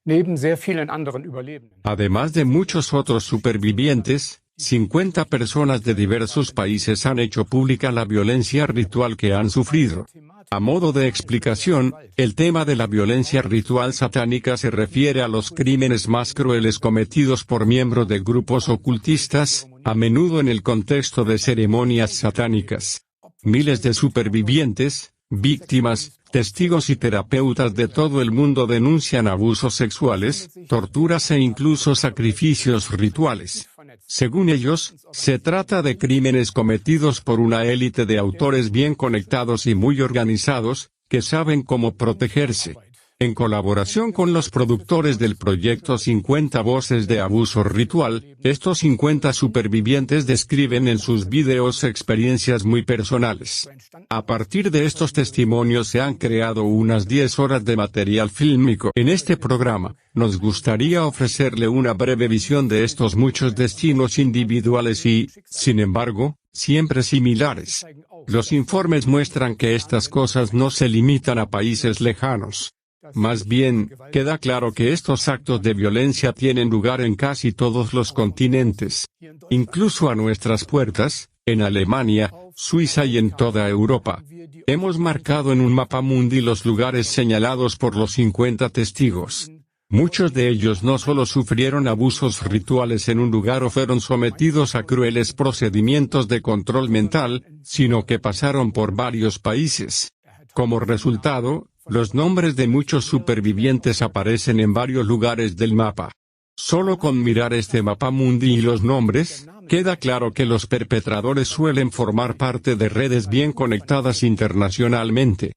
Neben sehr vielen anderen Überlebenden. Además de muchos otros supervivientes, 50 personas de diversos países han hecho pública la violencia ritual que han sufrido. A modo de explicación, el tema de la violencia ritual satánica se refiere a los crímenes más crueles cometidos por miembros de grupos ocultistas, a menudo en el contexto de ceremonias satánicas. Miles de supervivientes, víctimas, testigos y terapeutas de todo el mundo denuncian abusos sexuales, torturas e incluso sacrificios rituales. Según ellos, se trata de crímenes cometidos por una élite de autores bien conectados y muy organizados, que saben cómo protegerse. En colaboración con los productores del proyecto 50 Voces de Abuso Ritual, estos 50 supervivientes describen en sus videos experiencias muy personales. A partir de estos testimonios se han creado unas 10 horas de material fílmico. En este programa, nos gustaría ofrecerle una breve visión de estos muchos destinos individuales y, sin embargo, siempre similares. Los informes muestran que estas cosas no se limitan a países lejanos. Más bien, queda claro que estos actos de violencia tienen lugar en casi todos los continentes. Incluso a nuestras puertas, en Alemania, Suiza y en toda Europa. Hemos marcado en un mapa mundi los lugares señalados por los 50 testigos. Muchos de ellos no solo sufrieron abusos rituales en un lugar o fueron sometidos a crueles procedimientos de control mental, sino que pasaron por varios países. Como resultado, los nombres de muchos supervivientes aparecen en varios lugares del mapa. Solo con mirar este mapa mundi y los nombres, queda claro que los perpetradores suelen formar parte de redes bien conectadas internacionalmente.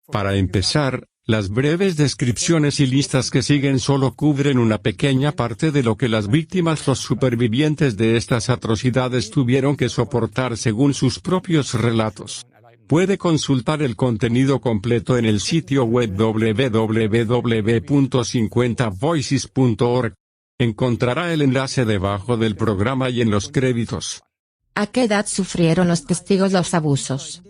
Para empezar, las breves descripciones y listas que siguen solo cubren una pequeña parte de lo que las víctimas, los supervivientes de estas atrocidades, tuvieron que soportar según sus propios relatos. Puede consultar el contenido completo en el sitio web www.50voices.org. Encontrará el enlace debajo del programa y en los créditos. ¿A qué edad sufrieron los testigos los abusos?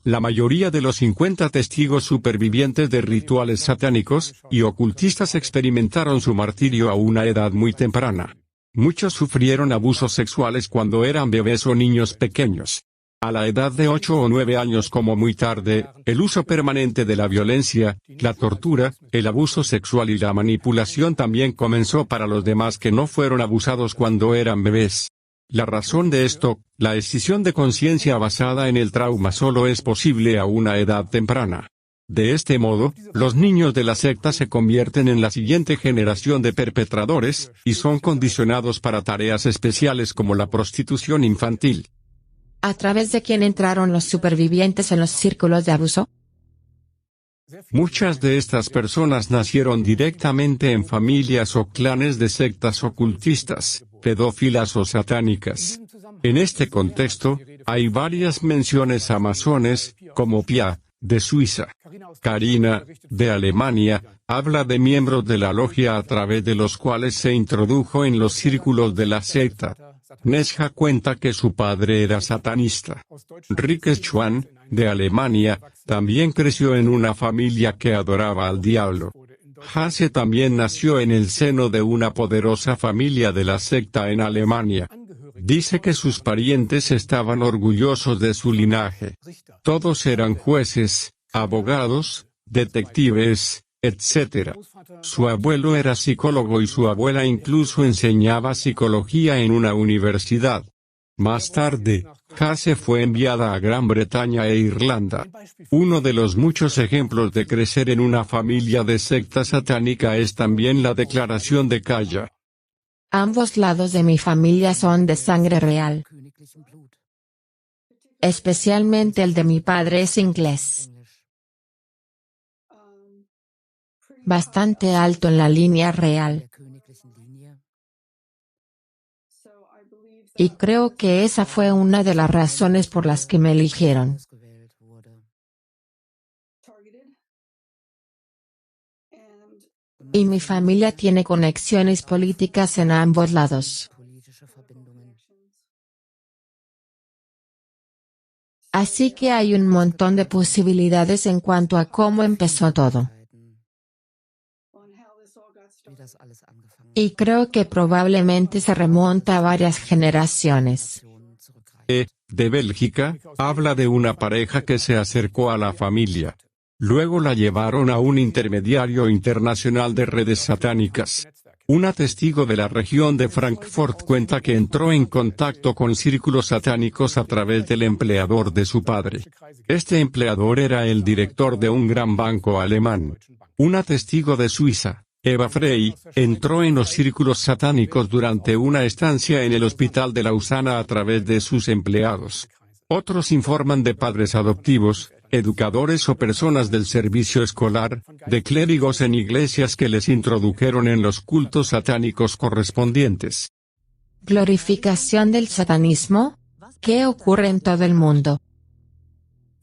La mayoría de los 50 testigos supervivientes de rituales satánicos y ocultistas experimentaron su martirio a una edad muy temprana. Muchos sufrieron abusos sexuales cuando eran bebés o niños pequeños. A la edad de 8 o 9 años como muy tarde, el uso permanente de la violencia, la tortura, el abuso sexual y la manipulación también comenzó para los demás que no fueron abusados cuando eran bebés. La razón de esto, la escisión de conciencia basada en el trauma solo es posible a una edad temprana. De este modo, los niños de la secta se convierten en la siguiente generación de perpetradores, y son condicionados para tareas especiales como la prostitución infantil. ¿A través de quién entraron los supervivientes en los círculos de abuso? Muchas de estas personas nacieron directamente en familias o clanes de sectas ocultistas, pedófilas o satánicas. En este contexto, hay varias menciones a masones, como Pia, de Suiza. Karina, de Alemania, habla de miembros de la logia a través de los cuales se introdujo en los círculos de la secta. Nesja cuenta que su padre era satanista. Rick Schwann, de Alemania, también creció en una familia que adoraba al diablo. Hase también nació en el seno de una poderosa familia de la secta en Alemania. Dice que sus parientes estaban orgullosos de su linaje. Todos eran jueces, abogados, detectives, etc. Su abuelo era psicólogo y su abuela incluso enseñaba psicología en una universidad. Más tarde, Hase fue enviada a Gran Bretaña e Irlanda. Uno de los muchos ejemplos de crecer en una familia de secta satánica es también la declaración de Kaya. Ambos lados de mi familia son de sangre real. Especialmente el de mi padre es inglés. Bastante alto en la línea real. Y creo que esa fue una de las razones por las que me eligieron. Y mi familia tiene conexiones políticas en ambos lados. Así que hay un montón de posibilidades en cuanto a cómo empezó todo. Y creo que probablemente se remonta a varias generaciones. De Bélgica, habla de una pareja que se acercó a la familia. Luego la llevaron a un intermediario internacional de redes satánicas. Una testigo de la región de Frankfurt cuenta que entró en contacto con círculos satánicos a través del empleador de su padre. Este empleador era el director de un gran banco alemán. Una testigo de Suiza, Eva Frey, entró en los círculos satánicos durante una estancia en el hospital de Lausana a través de sus empleados. Otros informan de padres adoptivos, educadores o personas del servicio escolar, de clérigos en iglesias que les introdujeron en los cultos satánicos correspondientes. ¿Glorificación del satanismo? ¿Qué ocurre en todo el mundo?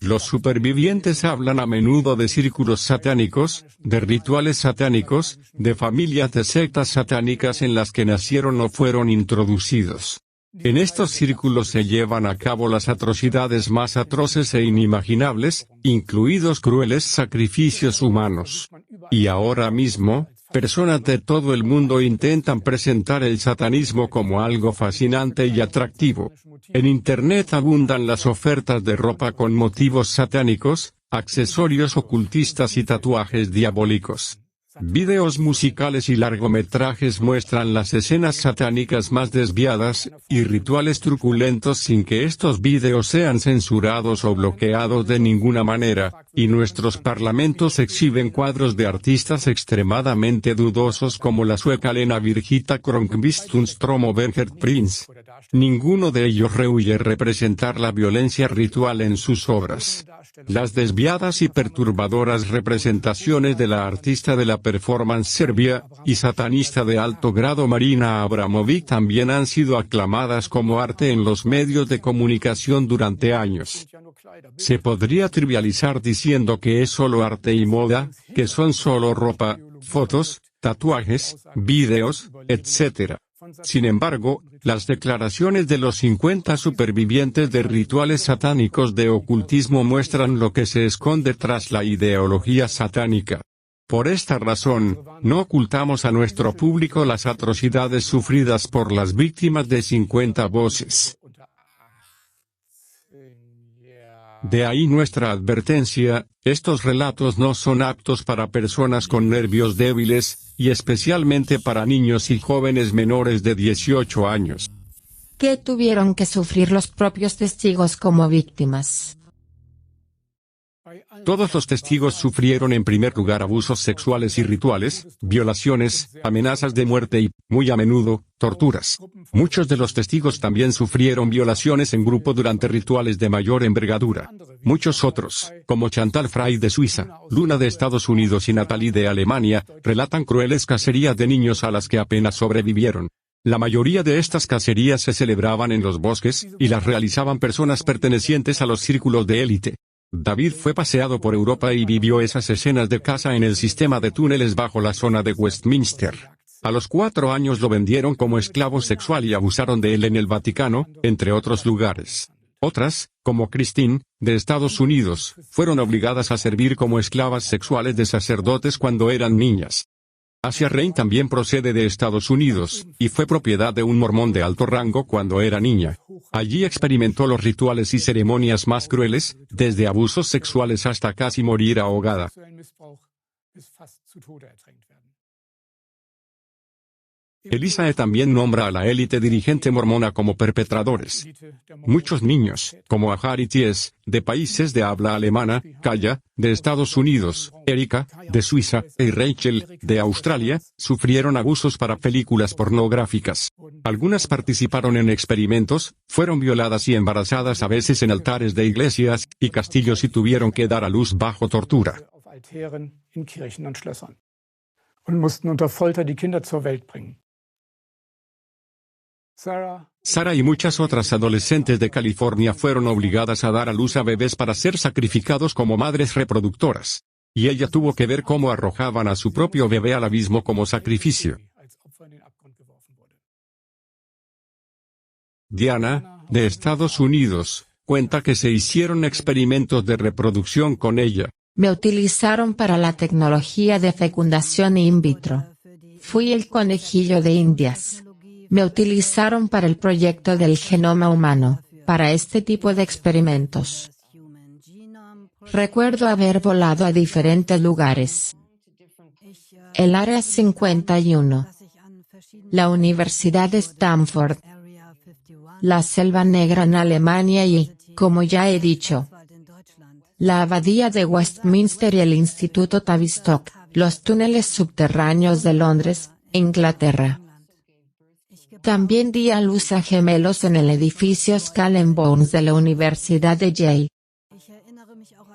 Los supervivientes hablan a menudo de círculos satánicos, de rituales satánicos, de familias de sectas satánicas en las que nacieron o fueron introducidos. En estos círculos se llevan a cabo las atrocidades más atroces e inimaginables, incluidos crueles sacrificios humanos. Y ahora mismo, personas de todo el mundo intentan presentar el satanismo como algo fascinante y atractivo. En Internet abundan las ofertas de ropa con motivos satánicos, accesorios ocultistas y tatuajes diabólicos. Videos musicales y largometrajes muestran las escenas satánicas más desviadas, y rituales truculentos sin que estos videos sean censurados o bloqueados de ninguna manera, y nuestros parlamentos exhiben cuadros de artistas extremadamente dudosos como la sueca Lena Birgitta Kronqvist Sundström o Bernhard Prinz. Ninguno de ellos rehúye representar la violencia ritual en sus obras. Las desviadas y perturbadoras representaciones de la artista de la performance serbia, y satanista de alto grado Marina Abramovic también han sido aclamadas como arte en los medios de comunicación durante años. Se podría trivializar diciendo que es solo arte y moda, que son solo ropa, fotos, tatuajes, videos, etc. Sin embargo, las declaraciones de los 50 supervivientes de rituales satánicos de ocultismo muestran lo que se esconde tras la ideología satánica. Por esta razón, no ocultamos a nuestro público las atrocidades sufridas por las víctimas de 50 voces. De ahí nuestra advertencia: estos relatos no son aptos para personas con nervios débiles, y especialmente para niños y jóvenes menores de 18 años. ¿Qué tuvieron que sufrir los propios testigos como víctimas? Todos los testigos sufrieron en primer lugar abusos sexuales y rituales, violaciones, amenazas de muerte y, muy a menudo, torturas. Muchos de los testigos también sufrieron violaciones en grupo durante rituales de mayor envergadura. Muchos otros, como Chantal Frey de Suiza, Luna de Estados Unidos y Natalie de Alemania, relatan crueles cacerías de niños a las que apenas sobrevivieron. La mayoría de estas cacerías se celebraban en los bosques, y las realizaban personas pertenecientes a los círculos de élite. David fue paseado por Europa y vivió esas escenas de caza en el sistema de túneles bajo la zona de Westminster. A los 4 años lo vendieron como esclavo sexual y abusaron de él en el Vaticano, entre otros lugares. Otras, como Christine, de Estados Unidos, fueron obligadas a servir como esclavas sexuales de sacerdotes cuando eran niñas. Asia Rein también procede de Estados Unidos, y fue propiedad de un mormón de alto rango cuando era niña. Allí experimentó los rituales y ceremonias más crueles, desde abusos sexuales hasta casi morir ahogada. Elisae también nombra a la élite dirigente mormona como perpetradores. Muchos niños, como Ahari Ties, de países de habla alemana, Kaya, de Estados Unidos, Erika, de Suiza, y Rachel, de Australia, sufrieron abusos para películas pornográficas. Algunas participaron en experimentos, fueron violadas y embarazadas a veces en altares de iglesias y castillos y tuvieron que dar a luz bajo tortura. Sarah y muchas otras adolescentes de California fueron obligadas a dar a luz a bebés para ser sacrificados como madres reproductoras. Y ella tuvo que ver cómo arrojaban a su propio bebé al abismo como sacrificio. Diana, de Estados Unidos, cuenta que se hicieron experimentos de reproducción con ella. Me utilizaron para la tecnología de fecundación in vitro. Fui el conejillo de Indias. Me utilizaron para el proyecto del genoma humano, para este tipo de experimentos. Recuerdo haber volado a diferentes lugares. El Área 51. La Universidad de Stanford. La Selva Negra en Alemania y, como ya he dicho, la Abadía de Westminster y el Instituto Tavistock, los túneles subterráneos de Londres, Inglaterra. También di a luz a gemelos en el edificio Skull and Bones de la Universidad de Yale.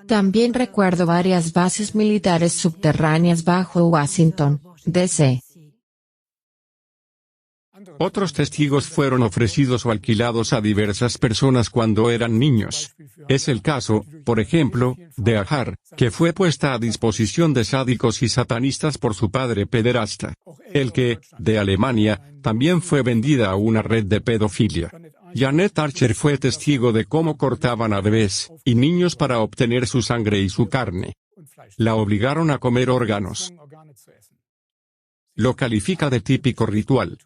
También recuerdo varias bases militares subterráneas bajo Washington, D.C. Otros testigos fueron ofrecidos o alquilados a diversas personas cuando eran niños. Es el caso, por ejemplo, de Agar, que fue puesta a disposición de sádicos y satanistas por su padre pederasta. El que, de Alemania, también fue vendida a una red de pedofilia. Janet Archer fue testigo de cómo cortaban a bebés y niños para obtener su sangre y su carne. La obligaron a comer órganos. Lo califica de típico ritual.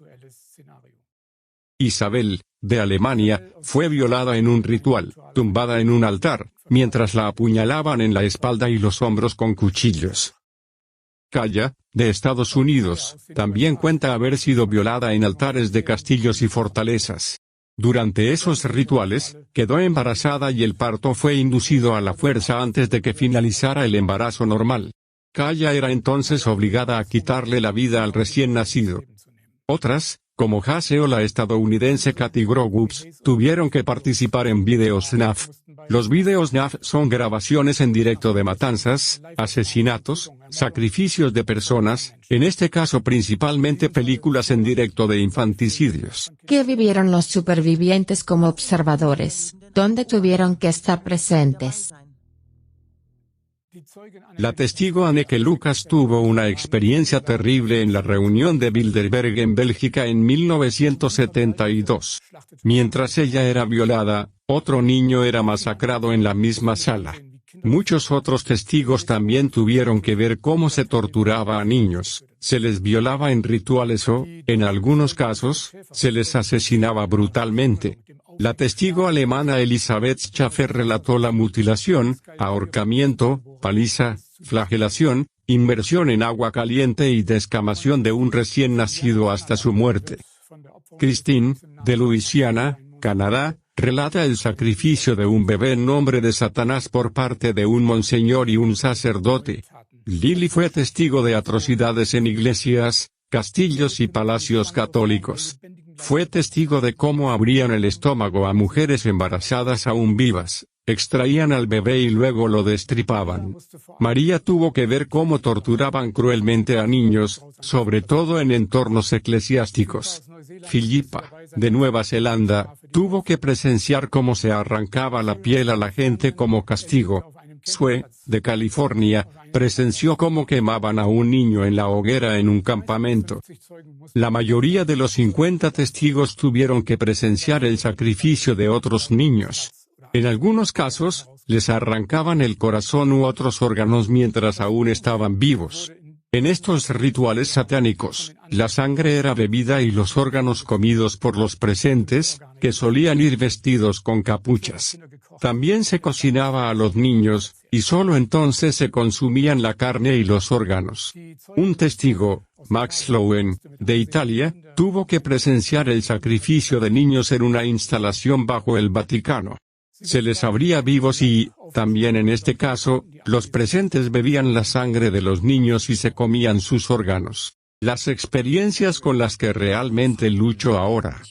Isabel, de Alemania, fue violada en un ritual, tumbada en un altar, mientras la apuñalaban en la espalda y los hombros con cuchillos. Kaya, de Estados Unidos, también cuenta haber sido violada en altares de castillos y fortalezas. Durante esos rituales, quedó embarazada y el parto fue inducido a la fuerza antes de que finalizara el embarazo normal. Kaya era entonces obligada a quitarle la vida al recién nacido. Otras, como Hasse o la estadounidense Kathy Groves, tuvieron que participar en videos snuff. Los videos snuff son grabaciones en directo de matanzas, asesinatos, sacrificios de personas, en este caso principalmente películas en directo de infanticidios. ¿Qué vivieron los supervivientes como observadores? ¿Dónde tuvieron que estar presentes? La testigo Anneke Lucas tuvo una experiencia terrible en la reunión de Bilderberg en Bélgica en 1972. Mientras ella era violada, otro niño era masacrado en la misma sala. Muchos otros testigos también tuvieron que ver cómo se torturaba a niños, se les violaba en rituales o, en algunos casos, se les asesinaba brutalmente. La testigo alemana Elisabeth Schaffer relató la mutilación, ahorcamiento, paliza, flagelación, inmersión en agua caliente y descamación de un recién nacido hasta su muerte. Christine, de Luisiana, Canadá, relata el sacrificio de un bebé en nombre de Satanás por parte de un monseñor y un sacerdote. Lily fue testigo de atrocidades en iglesias, castillos y palacios católicos. Fue testigo de cómo abrían el estómago a mujeres embarazadas aún vivas, extraían al bebé y luego lo destripaban. María tuvo que ver cómo torturaban cruelmente a niños, sobre todo en entornos eclesiásticos. Philippa, de Nueva Zelanda, tuvo que presenciar cómo se arrancaba la piel a la gente como castigo. Sue, de California, presenció cómo quemaban a un niño en la hoguera en un campamento. La mayoría de los 50 testigos tuvieron que presenciar el sacrificio de otros niños. En algunos casos, les arrancaban el corazón u otros órganos mientras aún estaban vivos. En estos rituales satánicos, la sangre era bebida y los órganos comidos por los presentes, que solían ir vestidos con capuchas. También se cocinaba a los niños, y solo entonces se consumían la carne y los órganos. Un testigo, Max Slowen, de Italia, tuvo que presenciar el sacrificio de niños en una instalación bajo el Vaticano. Se les abría vivos y, también en este caso, los presentes bebían la sangre de los niños y se comían sus órganos. Las experiencias con las que realmente lucho ahora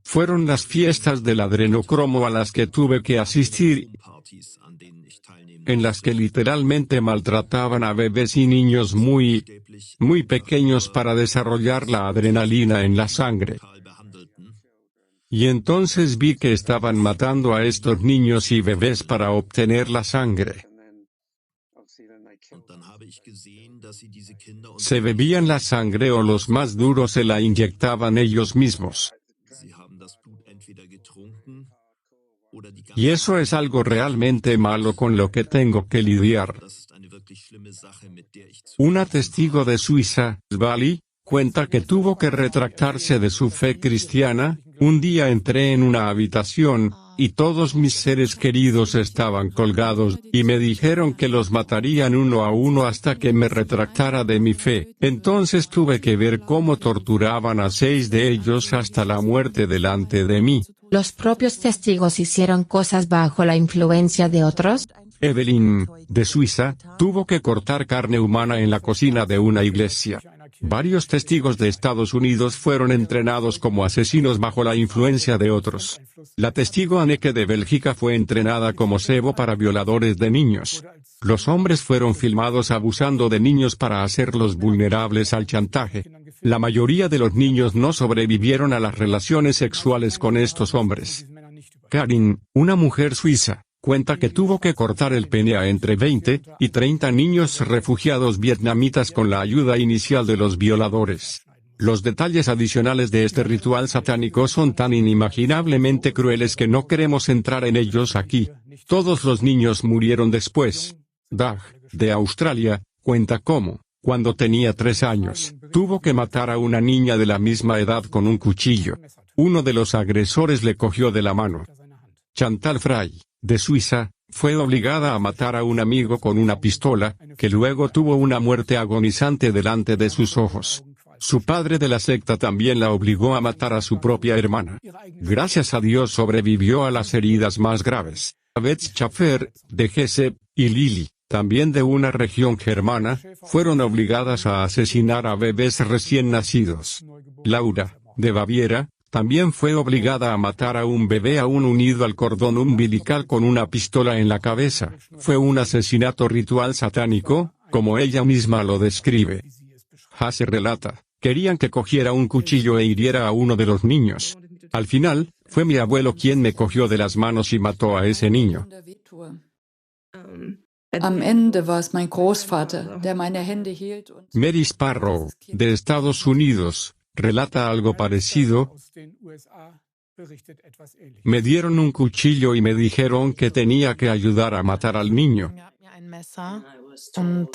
fueron las fiestas del adrenocromo a las que tuve que asistir, en las que literalmente maltrataban a bebés y niños muy pequeños para desarrollar la adrenalina en la sangre. Y entonces vi que estaban matando a estos niños y bebés para obtener la sangre. Se bebían la sangre o los más duros se la inyectaban ellos mismos. Y eso es algo realmente malo con lo que tengo que lidiar. Una testigo de Suiza, Svali, cuenta que tuvo que retractarse de su fe cristiana. Un día entré en una habitación, y todos mis seres queridos estaban colgados, y me dijeron que los matarían uno a uno hasta que me retractara de mi fe. Entonces tuve que ver cómo torturaban a 6 de ellos hasta la muerte delante de mí. ¿Los propios testigos hicieron cosas bajo la influencia de otros? Evelyn, de Suiza, tuvo que cortar carne humana en la cocina de una iglesia. Varios testigos de Estados Unidos fueron entrenados como asesinos bajo la influencia de otros. La testigo Anneke de Bélgica fue entrenada como cebo para violadores de niños. Los hombres fueron filmados abusando de niños para hacerlos vulnerables al chantaje. La mayoría de los niños no sobrevivieron a las relaciones sexuales con estos hombres. Karin, una mujer suiza, cuenta que tuvo que cortar el pene a entre 20 y 30 niños refugiados vietnamitas con la ayuda inicial de los violadores. Los detalles adicionales de este ritual satánico son tan inimaginablemente crueles que no queremos entrar en ellos aquí. Todos los niños murieron después. Doug, de Australia, cuenta cómo, cuando tenía 3 años, tuvo que matar a una niña de la misma edad con un cuchillo. Uno de los agresores le cogió de la mano. Chantal Frey, de Suiza, fue obligada a matar a un amigo con una pistola, que luego tuvo una muerte agonizante delante de sus ojos. Su padre de la secta también la obligó a matar a su propia hermana. Gracias a Dios sobrevivió a las heridas más graves. Beth Schaffer, de Hesse, y Lili, también de una región germana, fueron obligadas a asesinar a bebés recién nacidos. Laura, de Baviera, también fue obligada a matar a un bebé aún unido al cordón umbilical con una pistola en la cabeza. Fue un asesinato ritual satánico, como ella misma lo describe. Hasse relata, querían que cogiera un cuchillo e hiriera a uno de los niños. Al final, fue mi abuelo quien me cogió de las manos y mató a ese niño. Am Ende war es mein Großvater, der meine Hände hielt und Mary Sparrow, de Estados Unidos, relata algo parecido. Me dieron un cuchillo y me dijeron que tenía que ayudar a matar al niño. Er hat mir ein Messer und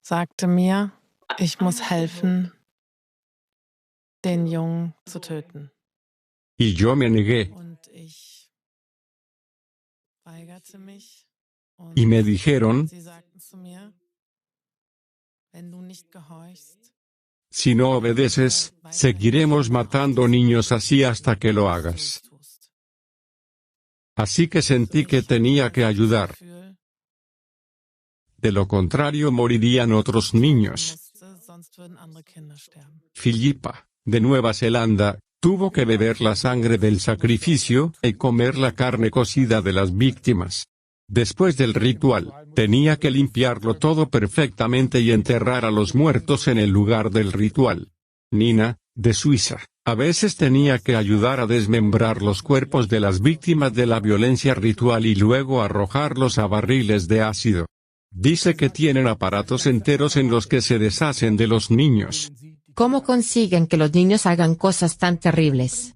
sagte mir, ich muss helfen, den Jungen zu töten. Y yo me negué. Und ich weigerte mich. Und Y me dijeron, sie sagten zu mir, wenn du nicht gehorchst, si no obedeces, seguiremos matando niños así hasta que lo hagas. Así que sentí que tenía que ayudar. De lo contrario morirían otros niños. Philippa, de Nueva Zelanda, tuvo que beber la sangre del sacrificio y comer la carne cocida de las víctimas. Después del ritual, tenía que limpiarlo todo perfectamente y enterrar a los muertos en el lugar del ritual. Nina, de Suiza, a veces tenía que ayudar a desmembrar los cuerpos de las víctimas de la violencia ritual y luego arrojarlos a barriles de ácido. Dice que tienen aparatos enteros en los que se deshacen de los niños. ¿Cómo consiguen que los niños hagan cosas tan terribles?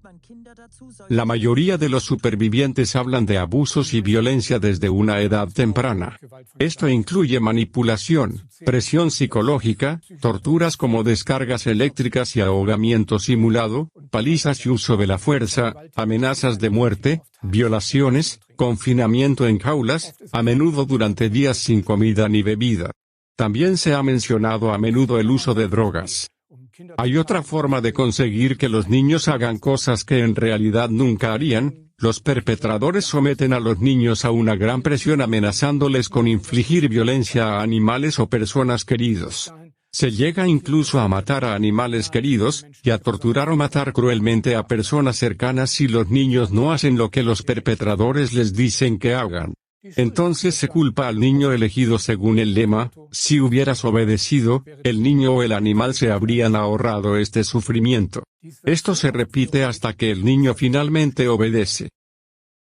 La mayoría de los supervivientes hablan de abusos y violencia desde una edad temprana. Esto incluye manipulación, presión psicológica, torturas como descargas eléctricas y ahogamiento simulado, palizas y uso de la fuerza, amenazas de muerte, violaciones, confinamiento en jaulas, a menudo durante días sin comida ni bebida. También se ha mencionado a menudo el uso de drogas. Hay otra forma de conseguir que los niños hagan cosas que en realidad nunca harían. Los perpetradores someten a los niños a una gran presión amenazándoles con infligir violencia a animales o personas queridos. Se llega incluso a matar a animales queridos, y a torturar o matar cruelmente a personas cercanas si los niños no hacen lo que los perpetradores les dicen que hagan. Entonces se culpa al niño elegido según el lema, si hubieras obedecido, el niño o el animal se habrían ahorrado este sufrimiento. Esto se repite hasta que el niño finalmente obedece.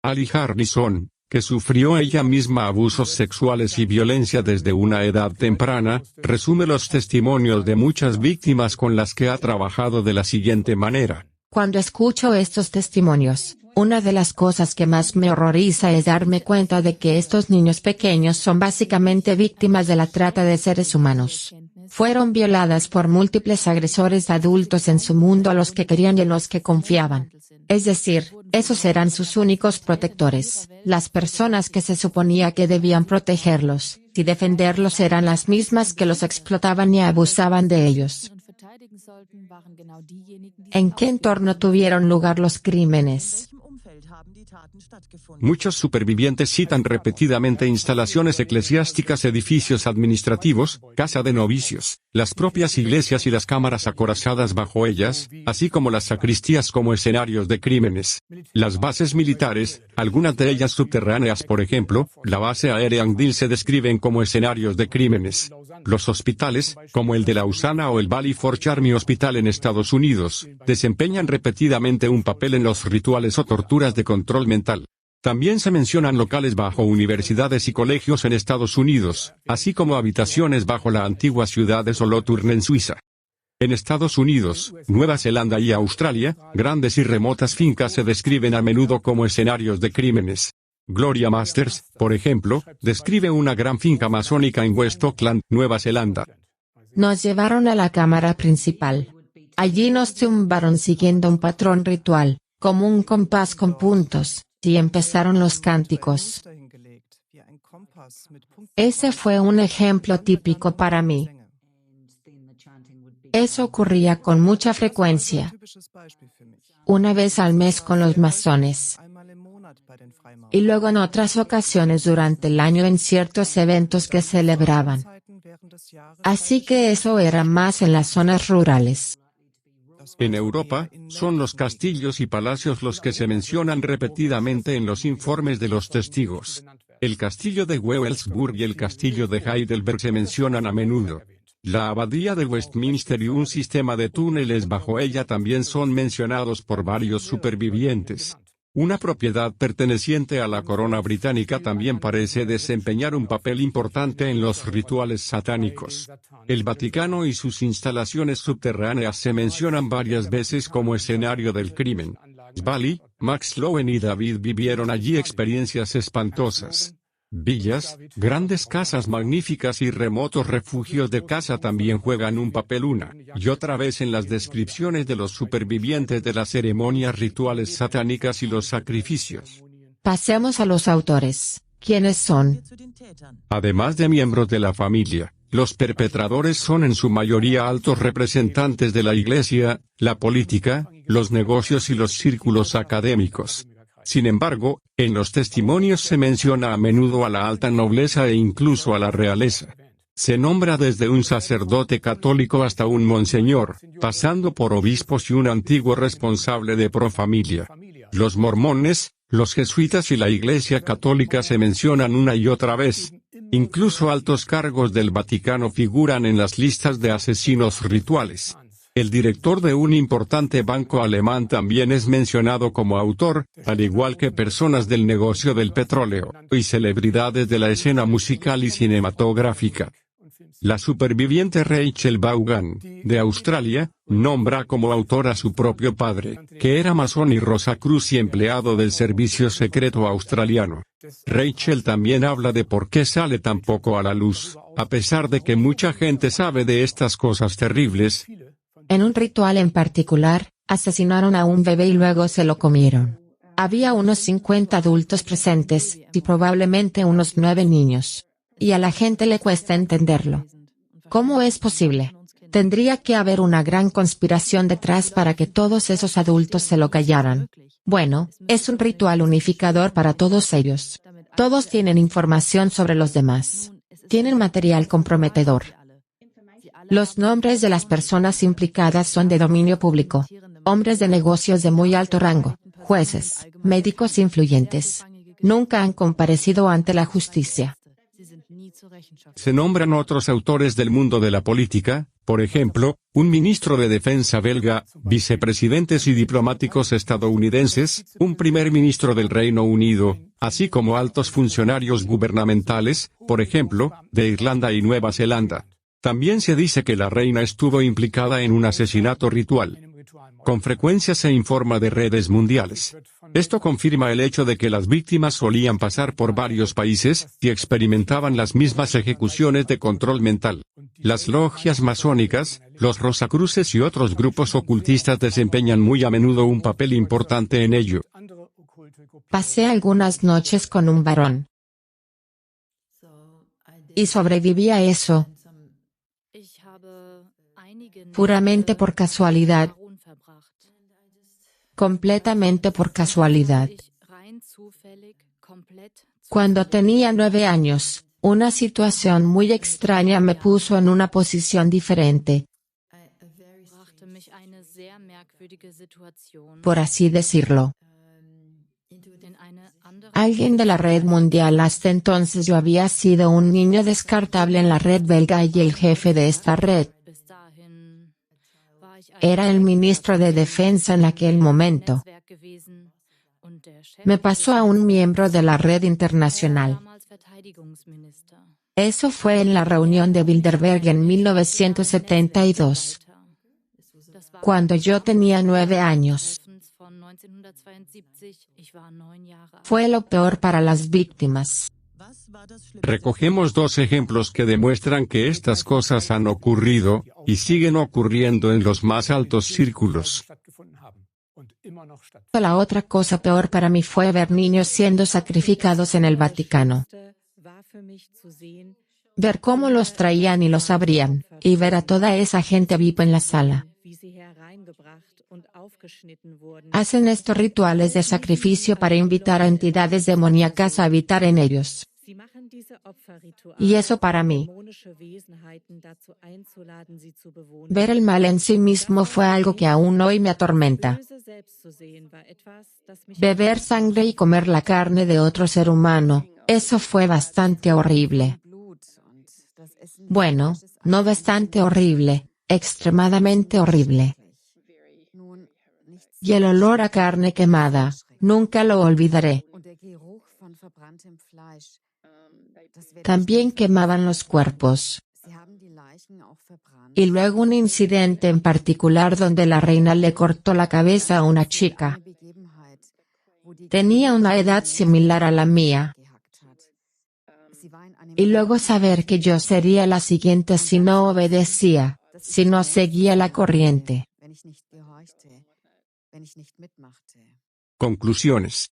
Ali Harrison, que sufrió ella misma abusos sexuales y violencia desde una edad temprana, resume los testimonios de muchas víctimas con las que ha trabajado de la siguiente manera. Cuando escucho estos testimonios, Una de las cosas que más me horroriza es darme cuenta de que estos niños pequeños son básicamente víctimas de la trata de seres humanos. Fueron violadas por múltiples agresores adultos en su mundo a los que querían y en los que confiaban. Es decir, esos eran sus únicos protectores. Las personas que se suponía que debían protegerlos y defenderlos eran las mismas que los explotaban y abusaban de ellos. ¿En qué entorno tuvieron lugar los crímenes? Muchos supervivientes citan repetidamente instalaciones eclesiásticas, edificios administrativos, casa de novicios, las propias iglesias y las cámaras acorazadas bajo ellas, así como las sacristías como escenarios de crímenes. Las bases militares, algunas de ellas subterráneas, por ejemplo, la base aérea Andil, se describen como escenarios de crímenes. Los hospitales, como el de Lausana o el Valley Forge Army Hospital en Estados Unidos, desempeñan repetidamente un papel en los rituales o torturas de control mental. También se mencionan locales bajo universidades y colegios en Estados Unidos, así como habitaciones bajo la antigua ciudad de Solothurn en Suiza. En Estados Unidos, Nueva Zelanda y Australia, grandes y remotas fincas se describen a menudo como escenarios de crímenes. Gloria Masters, por ejemplo, describe una gran finca masónica en West Auckland, Nueva Zelanda. Nos llevaron a la cámara principal. Allí nos tumbaron siguiendo un patrón ritual, como un compás con puntos, y empezaron los cánticos. Ese fue un ejemplo típico para mí. Eso ocurría con mucha frecuencia. Una vez al mes con los masones. Y luego en otras ocasiones durante el año en ciertos eventos que celebraban. Así que eso era más en las zonas rurales. En Europa, son los castillos y palacios los que se mencionan repetidamente en los informes de los testigos. El castillo de Wewelsburg y el castillo de Heidelberg se mencionan a menudo. La abadía de Westminster y un sistema de túneles bajo ella también son mencionados por varios supervivientes. Una propiedad perteneciente a la corona británica también parece desempeñar un papel importante en los rituales satánicos. El Vaticano y sus instalaciones subterráneas se mencionan varias veces como escenario del crimen. Bali, Max Lowen y David vivieron allí experiencias espantosas. Villas, grandes casas magníficas y remotos refugios de caza también juegan un papel una y otra vez en las descripciones de los supervivientes de las ceremonias rituales satánicas y los sacrificios. Pasemos a los autores. ¿Quiénes son? Además de miembros de la familia, los perpetradores son en su mayoría altos representantes de la Iglesia, la política, los negocios y los círculos académicos. Sin embargo, en los testimonios se menciona a menudo a la alta nobleza e incluso a la realeza. Se nombra desde un sacerdote católico hasta un monseñor, pasando por obispos y un antiguo responsable de pro familia. Los mormones, los jesuitas y la Iglesia católica se mencionan una y otra vez. Incluso altos cargos del Vaticano figuran en las listas de asesinos rituales. El director de un importante banco alemán también es mencionado como autor, al igual que personas del negocio del petróleo, y celebridades de la escena musical y cinematográfica. La superviviente Rachel Vaughan, de Australia, nombra como autor a su propio padre, que era masón y Rosacruz y empleado del servicio secreto australiano. Rachel también habla de por qué sale tan poco a la luz, a pesar de que mucha gente sabe de estas cosas terribles. En un ritual en particular, asesinaron a un bebé y luego se lo comieron. Había unos 50 adultos presentes, y probablemente unos 9 niños. Y a la gente le cuesta entenderlo. ¿Cómo es posible? Tendría que haber una gran conspiración detrás para que todos esos adultos se lo callaran. Bueno, es un ritual unificador para todos ellos. Todos tienen información sobre los demás. Tienen material comprometedor. Los nombres de las personas implicadas son de dominio público. Hombres de negocios de muy alto rango, jueces, médicos influyentes. Nunca han comparecido ante la justicia. Se nombran otros autores del mundo de la política, por ejemplo, un ministro de defensa belga, vicepresidentes y diplomáticos estadounidenses, un primer ministro del Reino Unido, así como altos funcionarios gubernamentales, por ejemplo, de Irlanda y Nueva Zelanda. También se dice que la reina estuvo implicada en un asesinato ritual. Con frecuencia se informa de redes mundiales. Esto confirma el hecho de que las víctimas solían pasar por varios países y experimentaban las mismas ejecuciones de control mental. Las logias masónicas, los Rosacruces y otros grupos ocultistas desempeñan muy a menudo un papel importante en ello. Pasé algunas noches con un varón. Y sobreviví a eso. Puramente por casualidad. Completamente por casualidad. Cuando tenía 9 años, una situación muy extraña me puso en una posición diferente. Por así decirlo. Alguien de la red mundial. Hasta entonces yo había sido un niño descartable en la red belga y el jefe de esta red era el ministro de Defensa en aquel momento. Me pasó a un miembro de la red internacional. Eso fue en la reunión de Bilderberg en 1972. Cuando yo tenía 9 años. Fue lo peor para las víctimas. Recogemos 2 ejemplos que demuestran que estas cosas han ocurrido, y siguen ocurriendo en los más altos círculos. La otra cosa peor para mí fue ver niños siendo sacrificados en el Vaticano. Ver cómo los traían y los abrían, y ver a toda esa gente viva en la sala. Hacen estos rituales de sacrificio para invitar a entidades demoníacas a habitar en ellos. Y eso para mí. Ver el mal en sí mismo fue algo que aún hoy me atormenta. Beber sangre y comer la carne de otro ser humano, eso fue bastante horrible. Bueno, no bastante horrible, extremadamente horrible. Y el olor a carne quemada, nunca lo olvidaré. También quemaban los cuerpos. Y luego un incidente en particular donde la reina le cortó la cabeza a una chica. Tenía una edad similar a la mía. Y luego saber que yo sería la siguiente si no obedecía, si no seguía la corriente. Conclusiones.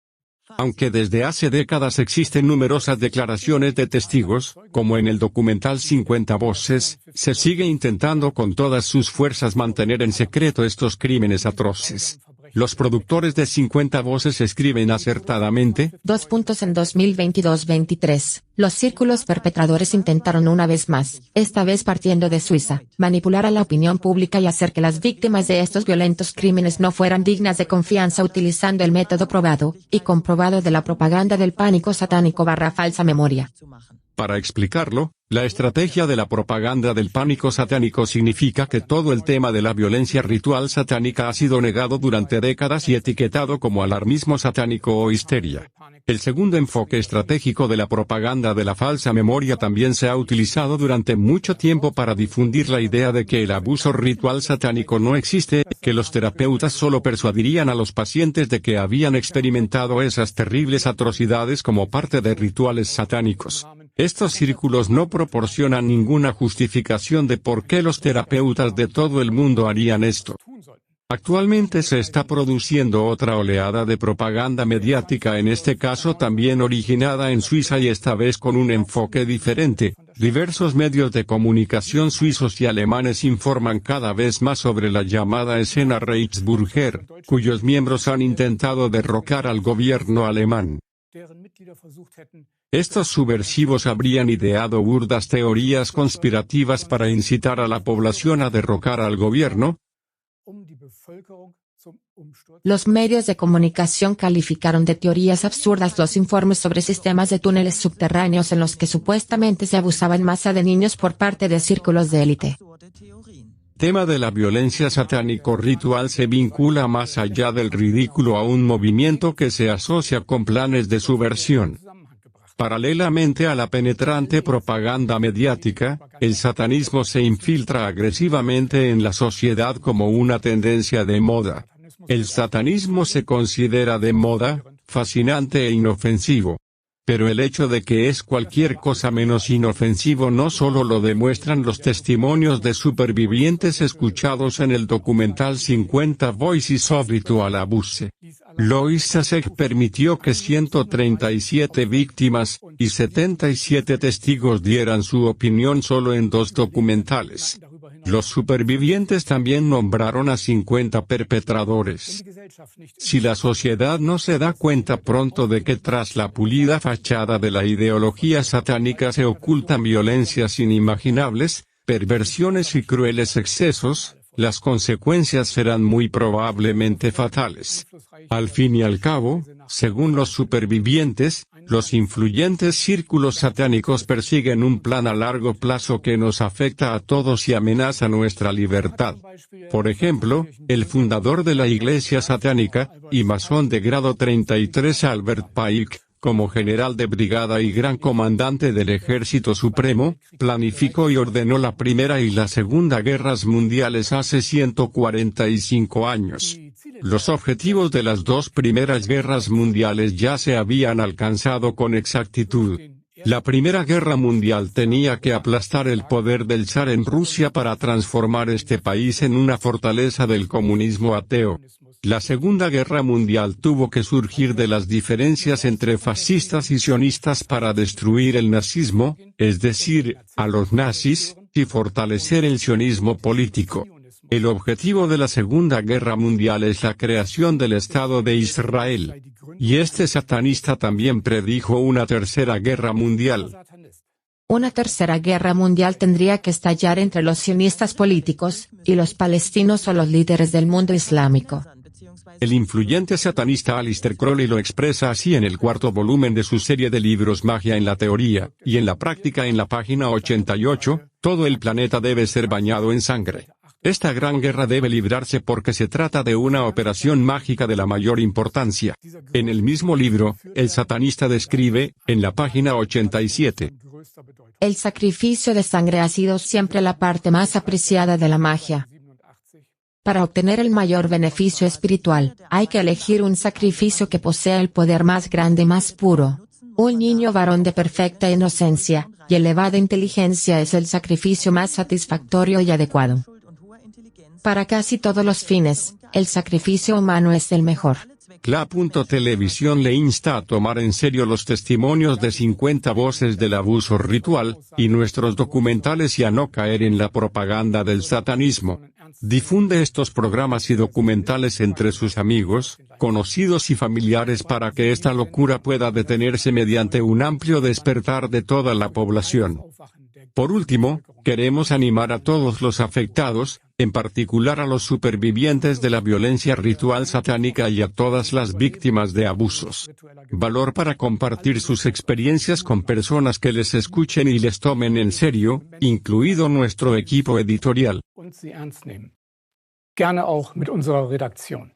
Aunque desde hace décadas existen numerosas declaraciones de testigos, como en el documental 50 Voces, se sigue intentando con todas sus fuerzas mantener en secreto estos crímenes atroces. Los productores de 50 Voces escriben acertadamente. En 2022-23, los círculos perpetradores intentaron una vez más, esta vez partiendo de Suiza, manipular a la opinión pública y hacer que las víctimas de estos violentos crímenes no fueran dignas de confianza utilizando el método probado y comprobado de la propaganda del pánico satánico / falsa memoria. Para explicarlo, la estrategia de la propaganda del pánico satánico significa que todo el tema de la violencia ritual satánica ha sido negado durante décadas y etiquetado como alarmismo satánico o histeria. El segundo enfoque estratégico de la propaganda de la falsa memoria también se ha utilizado durante mucho tiempo para difundir la idea de que el abuso ritual satánico no existe, que los terapeutas solo persuadirían a los pacientes de que habían experimentado esas terribles atrocidades como parte de rituales satánicos. Estos círculos no proporcionan ninguna justificación de por qué los terapeutas de todo el mundo harían esto. Actualmente se está produciendo otra oleada de propaganda mediática, en este caso también originada en Suiza y esta vez con un enfoque diferente. Diversos medios de comunicación suizos y alemanes informan cada vez más sobre la llamada escena Reichsbürger, cuyos miembros han intentado derrocar al gobierno alemán. Estos subversivos habrían ideado burdas teorías conspirativas para incitar a la población a derrocar al gobierno. Los medios de comunicación calificaron de teorías absurdas los informes sobre sistemas de túneles subterráneos en los que supuestamente se abusaba en masa de niños por parte de círculos de élite. El tema de la violencia satánico ritual se vincula más allá del ridículo a un movimiento que se asocia con planes de subversión. Paralelamente a la penetrante propaganda mediática, el satanismo se infiltra agresivamente en la sociedad como una tendencia de moda. El satanismo se considera de moda, fascinante e inofensivo. Pero el hecho de que es cualquier cosa menos inofensivo no solo lo demuestran los testimonios de supervivientes escuchados en el documental 50 Voices of Ritual Abuse. Lois Sasek permitió que 137 víctimas y 77 testigos dieran su opinión solo en 2 documentales. Los supervivientes también nombraron a 50 perpetradores. Si la sociedad no se da cuenta pronto de que tras la pulida fachada de la ideología satánica se ocultan violencias inimaginables, perversiones y crueles excesos, las consecuencias serán muy probablemente fatales. Al fin y al cabo, según los supervivientes, los influyentes círculos satánicos persiguen un plan a largo plazo que nos afecta a todos y amenaza nuestra libertad. Por ejemplo, el fundador de la Iglesia satánica, y masón de grado 33 Albert Pike, como general de brigada y gran comandante del Ejército Supremo, planificó y ordenó la Primera y la Segunda Guerras Mundiales hace 145 años. Los objetivos de las 2 primeras guerras mundiales ya se habían alcanzado con exactitud. La Primera Guerra Mundial tenía que aplastar el poder del zar en Rusia para transformar este país en una fortaleza del comunismo ateo. La Segunda Guerra Mundial tuvo que surgir de las diferencias entre fascistas y sionistas para destruir el nazismo, es decir, a los nazis, y fortalecer el sionismo político. El objetivo de la Segunda Guerra Mundial es la creación del Estado de Israel. Y este satanista también predijo una Tercera Guerra Mundial. Una Tercera Guerra Mundial tendría que estallar entre los sionistas políticos, y los palestinos o los líderes del mundo islámico. El influyente satanista Aleister Crowley lo expresa así en el 4º volumen de su serie de libros Magia en la teoría, y en la práctica en la página 88, todo el planeta debe ser bañado en sangre. Esta gran guerra debe librarse porque se trata de una operación mágica de la mayor importancia. En el mismo libro, el satanista describe, en la página 87, el sacrificio de sangre ha sido siempre la parte más apreciada de la magia. Para obtener el mayor beneficio espiritual, hay que elegir un sacrificio que posea el poder más grande y más puro. Un niño varón de perfecta inocencia y elevada inteligencia es el sacrificio más satisfactorio y adecuado. Para casi todos los fines, el sacrificio humano es el mejor. CLA.Televisión le insta a tomar en serio los testimonios de 50 voces del abuso ritual, y nuestros documentales y a no caer en la propaganda del satanismo. Difunde estos programas y documentales entre sus amigos, conocidos y familiares para que esta locura pueda detenerse mediante un amplio despertar de toda la población. Por último, queremos animar a todos los afectados, en particular a los supervivientes de la violencia ritual satánica y a todas las víctimas de abusos. Valor para compartir sus experiencias con personas que les escuchen y les tomen en serio, incluido nuestro equipo editorial. Gerne auch mit unserer Redaktion.